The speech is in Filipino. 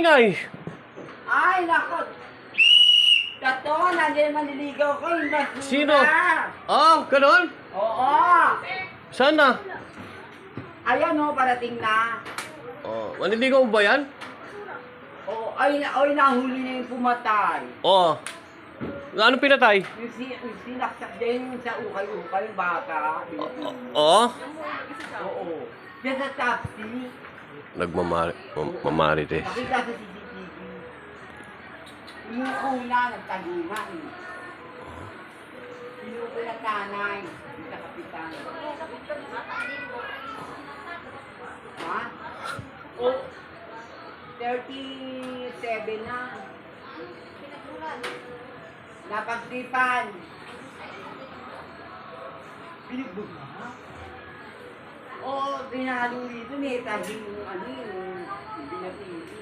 ingay? Ay, nako. Tato, nandiyan manliligaw ko. Yung basura. Sino? Ah, ganun? Oo. Saan na? Ayan o, parating na. Oh, maniligaw mo ba yan? Oo, ay, nahuli na yung pumatay. Oo. Anong pinatay? Yung sinaksak din yung sa ukay-ukay, yung baka. Oo. Oo. Diyan sa taxi. Nagmamarit eh. Nakita sa CCTV. Yung una, nagtagungan. Yung una tanay. Yung sa kapitan. Ha? Oh, 37 na. Napagtipan. Binugbog na? Oo, binalo dito. Netaging yung ano yung binatili.